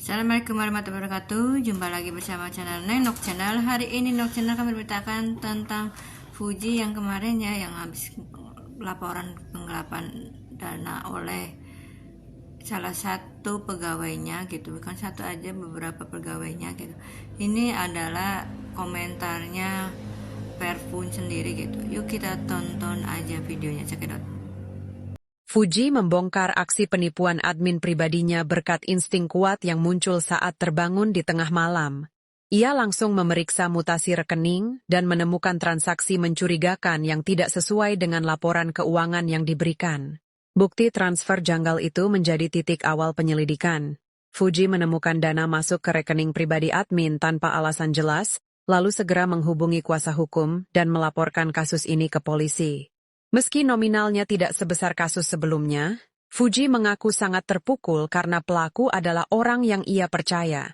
Assalamualaikum warahmatullahi wabarakatuh. Jumpa lagi bersama channel Nenok Channel. Hari ini Nenok Channel akan berberitakan tentang Fuji yang kemarin ya, yang habis laporan penggelapan dana oleh salah satu pegawainya gitu, bukan satu aja, beberapa pegawainya gitu. Ini adalah komentarnya Perfun sendiri gitu. Yuk kita tonton aja videonya, cekidot. Fuji membongkar aksi penipuan admin pribadinya berkat insting kuat yang muncul saat terbangun di tengah malam. Ia langsung memeriksa mutasi rekening dan menemukan transaksi mencurigakan yang tidak sesuai dengan laporan keuangan yang diberikan. Bukti transfer janggal itu menjadi titik awal penyelidikan. Fuji menemukan dana masuk ke rekening pribadi admin tanpa alasan jelas, lalu segera menghubungi kuasa hukum dan melaporkan kasus ini ke polisi. Meski nominalnya tidak sebesar kasus sebelumnya, Fuji mengaku sangat terpukul karena pelaku adalah orang yang ia percaya.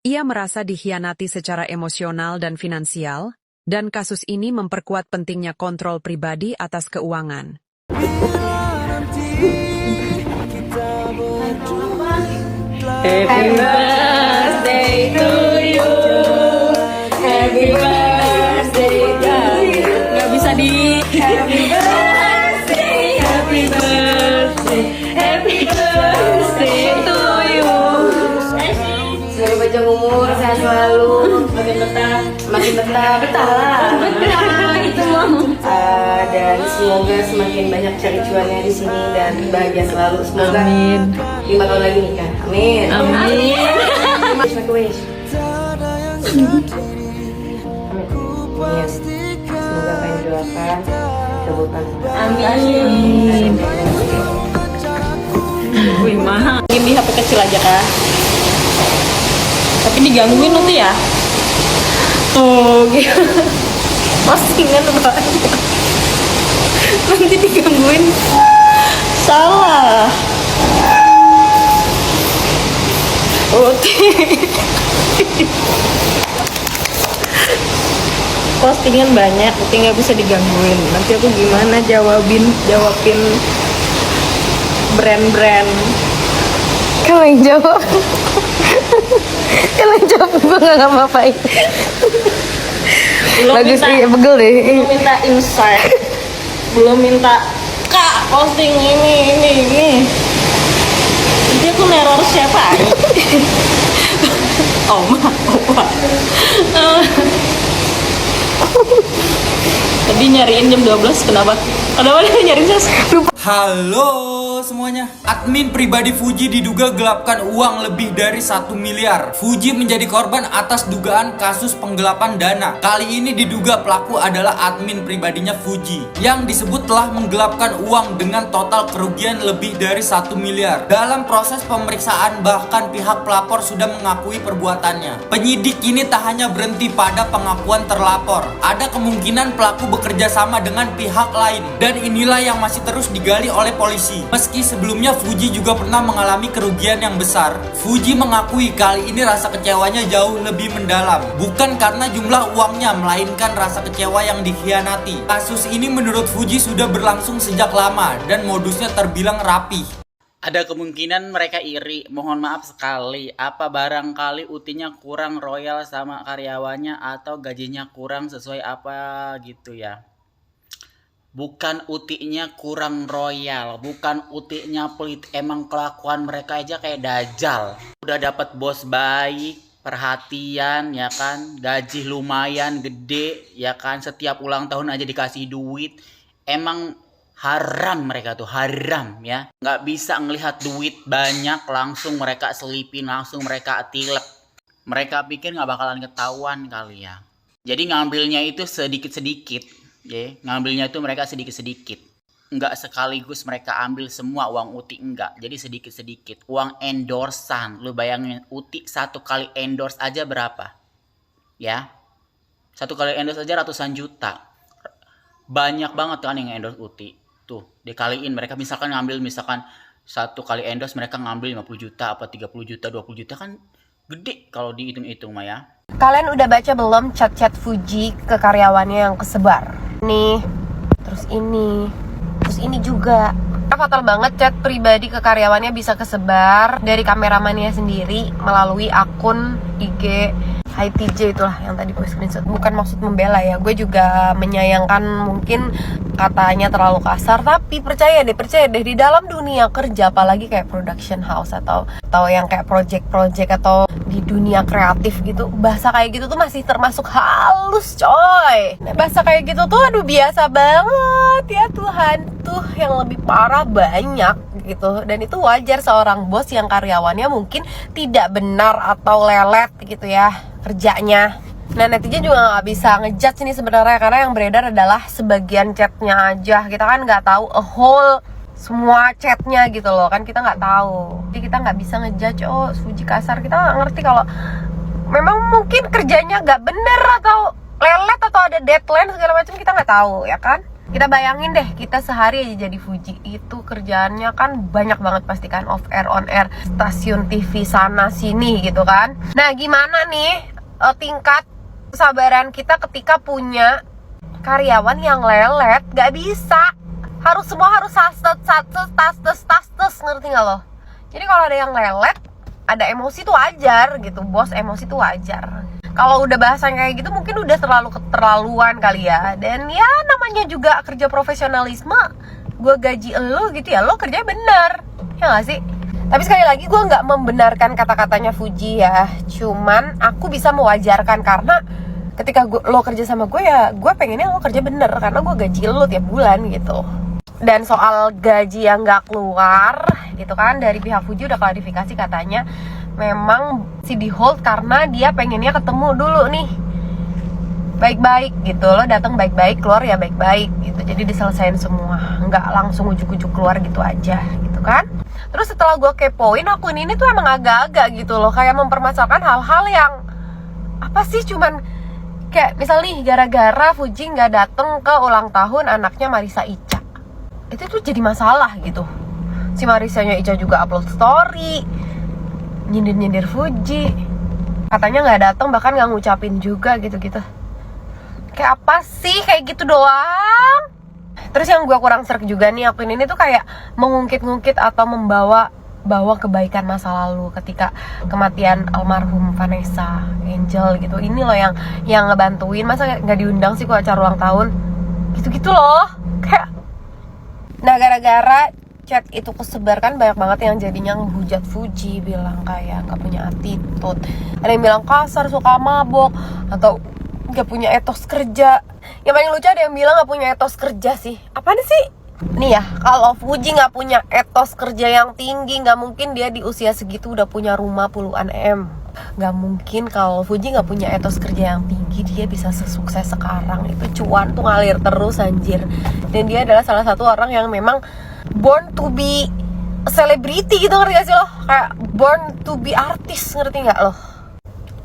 Ia merasa dikhianati secara emosional dan finansial, dan kasus ini memperkuat pentingnya kontrol pribadi atas keuangan. Happy birthday to you. Happy birthday to you. Gak bisa di happy birthday, happy birthday, happy birthday to you. Semoga panjang umur, sehat selalu, makin betah lah. Itu mau. Dan semoga semakin banyak cari cuannya di sini dan bahagia selalu. Semoga 5 tahun lagi nikah. Amin. Amin. Make a wish. Amin. Semoga apa yang didoakan terwujud. Amin. Wih, mahal. Ini HP kecil aja kah? Tapi digangguin nanti ya. Tuh, gitu. Postingan banget. Nanti digangguin. Salah. Postingan banyak, tapi nggak bisa digangguin. Nanti aku gimana jawabin brand-brand. Kamu yang jawab. Kamu yang jawab, gue gak ngapa-ngapain. Bagus sih, pegel deh. Belum minta insight, belum minta kak posting ini. Nanti aku neror siapa? Oma. Tadi nyariin jam 12, kenapa dia nyariin saya? Halo semuanya. Admin pribadi Fuji diduga gelapkan uang lebih dari 1 miliar. Fuji menjadi korban atas dugaan kasus penggelapan dana. Kali ini diduga pelaku adalah admin pribadinya Fuji yang disebut telah menggelapkan uang dengan total kerugian lebih dari 1 miliar. Dalam proses pemeriksaan bahkan pihak pelapor sudah mengakui perbuatannya. Penyidik ini tak hanya berhenti pada pengakuan terlapor. Ada kemungkinan pelaku bekerja sama dengan pihak lain, dan inilah yang masih terus digali oleh polisi. Meski sebelumnya Fuji juga pernah mengalami kerugian yang besar, Fuji mengakui kali ini rasa kecewanya jauh lebih mendalam. Bukan karena jumlah uangnya, melainkan rasa kecewa yang dikhianati. Kasus ini menurut Fuji sudah berlangsung sejak lama dan modusnya terbilang rapi. Ada kemungkinan mereka iri, mohon maaf sekali. Apa barangkali utinya kurang royal sama karyawannya atau gajinya kurang sesuai apa gitu ya. Bukan utinya kurang royal, bukan utinya pelit, emang kelakuan mereka aja kayak dajal. Udah dapat bos baik, perhatian ya kan, gaji lumayan gede ya kan, setiap ulang tahun aja dikasih duit. Emang haram mereka tuh, haram ya. Nggak bisa ngelihat duit banyak langsung mereka selipin, langsung mereka tilep. Mereka pikir nggak bakalan ketahuan kali ya. Jadi ngambilnya itu sedikit-sedikit. Ya, ngambilnya itu mereka sedikit-sedikit. Enggak sekaligus mereka ambil semua uang Uti, enggak. Jadi sedikit-sedikit. Uang endorsan, lu bayangin Uti satu kali endorse aja berapa? Ya. Satu kali endorse aja ratusan juta. Banyak banget kan yang endorse Uti. Tuh, dikaliin mereka misalkan ngambil satu kali endorse mereka ngambil 50 juta apa 30 juta, 20 juta kan gede kalau dihitung-hitung mah ya. Kalian udah baca belum chat-chat Fuji ke karyawannya yang kesebar? Nih, terus ini juga. Fatal banget chat pribadi ke karyawannya bisa kesebar dari kameramannya sendiri melalui akun IG HiTJ itulah yang tadi gue screenshot. Bukan maksud membela ya, gue juga menyayangkan mungkin katanya terlalu kasar, tapi percaya deh di dalam dunia kerja, apalagi kayak production house atau yang kayak project atau di dunia kreatif gitu, bahasa kayak gitu tuh masih termasuk halus coy. Nah, bahasa kayak gitu tuh aduh biasa banget ya Tuhan, tuh yang lebih parah banyak gitu. Dan itu wajar seorang bos yang karyawannya mungkin tidak benar atau lelet gitu ya kerjanya. Nah, netizen juga nggak bisa ngejudge nih sebenarnya, karena yang beredar adalah sebagian chatnya aja. Kita kan nggak tahu a whole semua chatnya gitu loh, kan kita nggak tahu. Jadi kita nggak bisa ngejudge, oh Fuji kasar. Kita nggak ngerti kalau memang mungkin kerjanya nggak bener atau lelet atau ada deadline segala macam, kita nggak tahu ya kan. Kita bayangin deh, kita sehari aja jadi Fuji, itu kerjaannya kan banyak banget pasti kan, off air, on air, stasiun TV sana sini gitu kan. Nah, gimana nih tingkat kesabaran kita ketika punya karyawan yang lelet? Gak bisa, semua harus tas, ngerti gak lo? Jadi kalau ada yang lelet, ada emosi tuh wajar gitu, bos emosi tuh wajar. Kalau udah bahasan kayak gitu mungkin udah terlalu keterlaluan kali ya. Dan ya namanya juga kerja profesionalisme, gue gaji lo gitu ya, lo kerjanya bener, ya gak sih? Tapi sekali lagi gue gak membenarkan kata-katanya Fuji ya, cuman aku bisa mewajarkan karena ketika lo kerja sama gue ya, gue pengennya lo kerja bener karena gue gaji lo tiap bulan gitu. Dan soal gaji yang gak keluar gitu kan, dari pihak Fuji udah klarifikasi, katanya memang si di hold karena dia pengennya ketemu dulu nih baik-baik gitu. Lo datang baik-baik, keluar ya baik-baik gitu. Jadi diselesain semua, nggak langsung ujuk-ujuk keluar gitu aja gitu kan. Terus setelah gue kepoin, akun ini tuh emang agak-agak gitu loh, kayak mempermasalahkan hal-hal yang apa sih, cuman kayak misal nih gara-gara Fuji nggak dateng ke ulang tahun anaknya Marissa Ica, itu tuh jadi masalah gitu. Si Marissanya Ica juga upload story nyindir Fuji, katanya nggak dateng, bahkan nggak ngucapin juga gitu-gitu. Kayak apa sih kayak gitu doang. Terus yang gue kurang serk juga nih, akun ini tuh kayak mengungkit-ungkit atau membawa kebaikan masa lalu ketika kematian almarhum Vanessa Angel gitu. Ini loh yang ngebantuin, masa nggak diundang sih ke acara ulang tahun gitu-gitu loh. Kayak nah, gara-gara chat itu kesebarkan, banyak banget yang jadinya ngehujat Fuji, bilang kayak nggak punya attitude, ada yang bilang kasar, suka mabok, atau nggak punya etos kerja. Yang paling lucu ada yang bilang nggak punya etos kerja sih. Apaan sih? Nih ya, kalau Fuji nggak punya etos kerja yang tinggi, nggak mungkin dia di usia segitu udah punya rumah puluhan M. Nggak mungkin kalau Fuji nggak punya etos kerja yang tinggi, dia bisa sesukses sekarang. Itu cuan tuh ngalir terus anjir. Dan dia adalah salah satu orang yang memang born to be a celebrity gitu, ngerti gak sih lo? Kayak born to be artist, ngerti gak lo?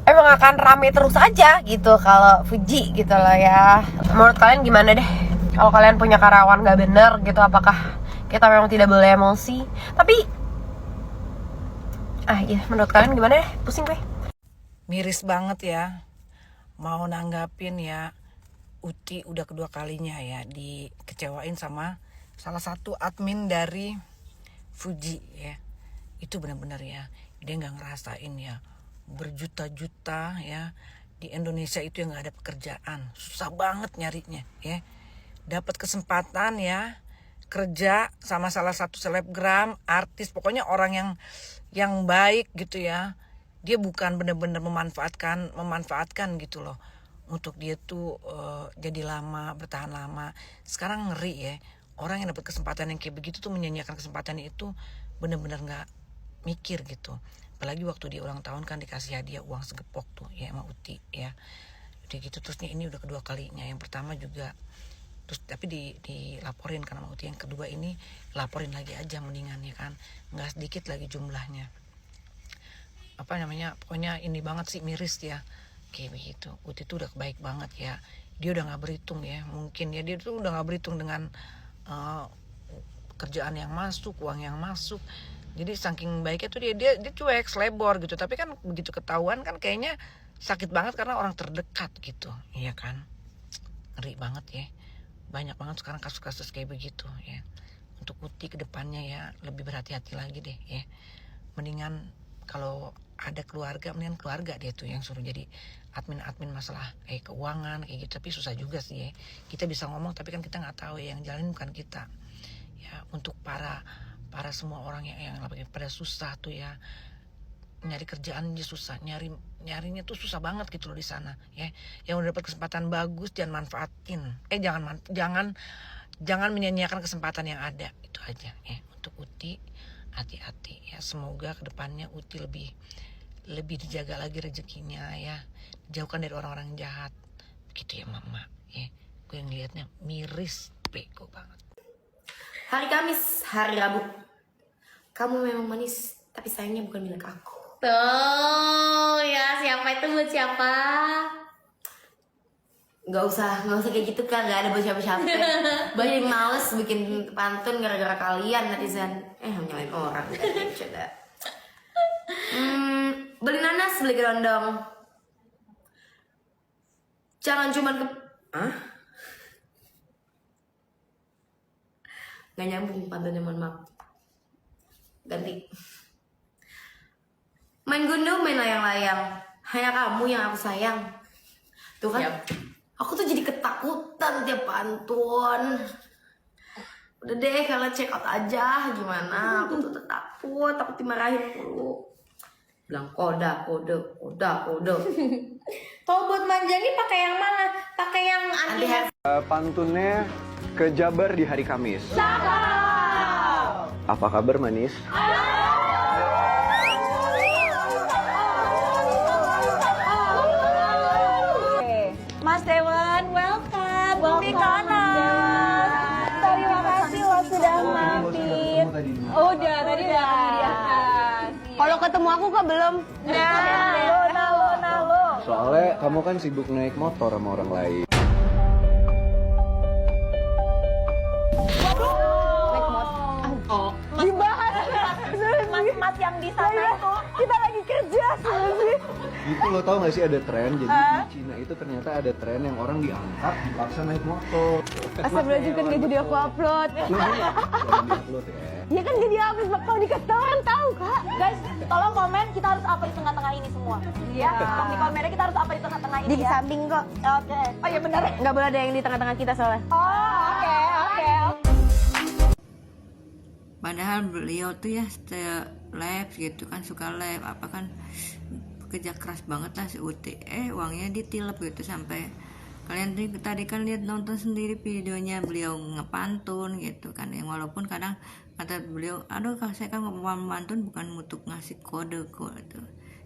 Emang akan rame terus aja gitu kalau Fuji gitu loh ya. Menurut kalian gimana deh? Kalau kalian punya karyawan gak bener gitu, apakah kita memang tidak boleh emosi? Tapi iya, menurut kalian gimana deh? Pusing gue. Miris banget ya, mau nanggapin ya, Uti udah kedua kalinya ya dikecewain sama salah satu admin dari Fuji ya. Itu benar-benar ya, dia nggak ngerasain ya berjuta-juta ya di Indonesia itu yang nggak ada pekerjaan, susah banget nyarinya ya. Dapat kesempatan ya kerja sama salah satu selebgram, artis, pokoknya orang yang baik gitu ya. Dia bukan benar-benar memanfaatkan gitu loh untuk dia tuh jadi lama, bertahan lama. Sekarang ngeri ya, orang yang dapat kesempatan yang kayak begitu tuh menyanyiakan kesempatan itu, benar-benar nggak mikir gitu. Apalagi waktu dia ulang tahun kan dikasih hadiah uang segepok tuh ya sama Uti ya. Udah gitu terusnya ini udah kedua kalinya. Yang pertama juga terus tapi dilaporin kan sama Uti. Yang kedua ini laporin lagi aja mendingan ya kan. Nggak sedikit lagi jumlahnya. Apa namanya, pokoknya ini banget sih, miris ya. Kayak begitu. Uti tuh udah baik banget ya. Dia udah nggak berhitung ya. Mungkin ya dia tuh udah nggak berhitung dengan kerjaan yang masuk, uang yang masuk. Jadi saking baiknya tuh dia cuek, selebor gitu. Tapi kan begitu ketahuan kan kayaknya sakit banget karena orang terdekat gitu, iya kan? Ngeri banget ya. Banyak banget sekarang kasus-kasus kayak begitu ya. untuk Uti kedepannya ya lebih berhati-hati lagi deh ya. Mendingan kalau ada keluarga, mendingan keluarga dia tuh yang suruh jadi admin masalah keuangan kayak gitu. Tapi susah juga sih ya. Kita bisa ngomong tapi kan kita nggak tahu ya, yang jalanin bukan kita. Ya untuk para semua orang yang pada susah tuh ya, nyari kerjaan aja susah, nyarinya tuh susah banget gitu loh di sana ya. Yang udah dapat kesempatan bagus jangan manfaatin, jangan menyanyiakan kesempatan yang ada. Itu aja ya untuk Uti, hati-hati ya. Semoga kedepannya Uti lebih dijaga lagi rezekinya ya, jauhkan dari orang-orang jahat begitu ya mama ya. Gue ngelihatnya miris, bego banget. Hari Kamis, hari Rabu. Kamu memang manis, tapi sayangnya bukan milik aku. Tuh ya, siapa itu buat siapa? Nggak usah kayak gitu kan, nggak ada buat siapa-siapa. Banyak yang males bikin pantun gara-gara kalian netizen. Nyalain orang. Coba. Beli nanas, beli kerondong. Jangan cuman nggak nyambung pantunnya, mohon maaf. Ganti. Main gundu, main layang-layang. Hanya kamu yang aku sayang. Tuh kan. Yep. Aku tuh jadi ketakutan tiap pantun. Udah deh, kalian check out aja gimana. Aku tuh takut dimarahin dulu. Bilang kode. Kalau buat manja nih pakai yang mana? Pakai yang anti Pantunnya ke Jabar di hari Kamis. Apa kabar manis? Mas Dewan, welcome di kanan. Terima kasih lo sudah mampir. Udah, tadi udah di atas. Kalau ketemu aku kok belum? Nalo. Soalnya kamu kan sibuk naik motor sama orang lain. Mas yang di sana itu kita lagi kerja sih. Gitu lo tau gak sih ada tren, jadi di Cina itu ternyata ada tren yang orang diangkat dipaksa naik motor. Astagfirullahaladzim, kan gak jadi aku upload. Jangan di-upload ya. Ya kan gak di-upload, kalau dikasih orang tahu kak. Guys, tolong komen kita harus apa di tengah-tengah ini semua. Ya, di komennya kita harus apa di tengah-tengah ini Di ya. samping kok. Oke. Oh iya benar. Nggak boleh ada yang di tengah-tengah kita soalnya. Oh, oke. Padahal beliau tuh ya lab gitu kan, suka lab apa kan, kerja keras banget lah si Uti. Uangnya ditilep gitu. Sampai kalian tadi kan lihat nonton sendiri videonya beliau ngepantun gitu kan, yang walaupun kadang kata beliau, aduh saya kan ngepantun bukan untuk ngasih kode gitu,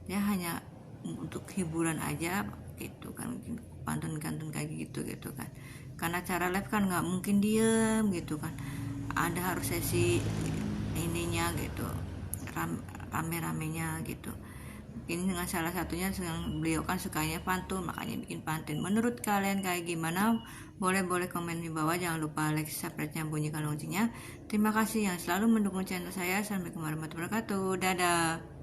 dia hanya untuk hiburan aja gitu kan, pantun kayak gitu kan. Karena cara live kan nggak mungkin diem gitu kan, ada harus sesi ininya gitu, rame-ramenya gitu. Ini dengan salah satunya yang beliau kan sukanya pantun, makanya bikin pantun. Menurut kalian kayak gimana? Boleh komen di bawah. Jangan lupa like, subscribe-nya, bunyikan loncengnya. Terima kasih yang selalu mendukung channel saya. Assalamualaikum warahmatullahi wabarakatuh. Dadah.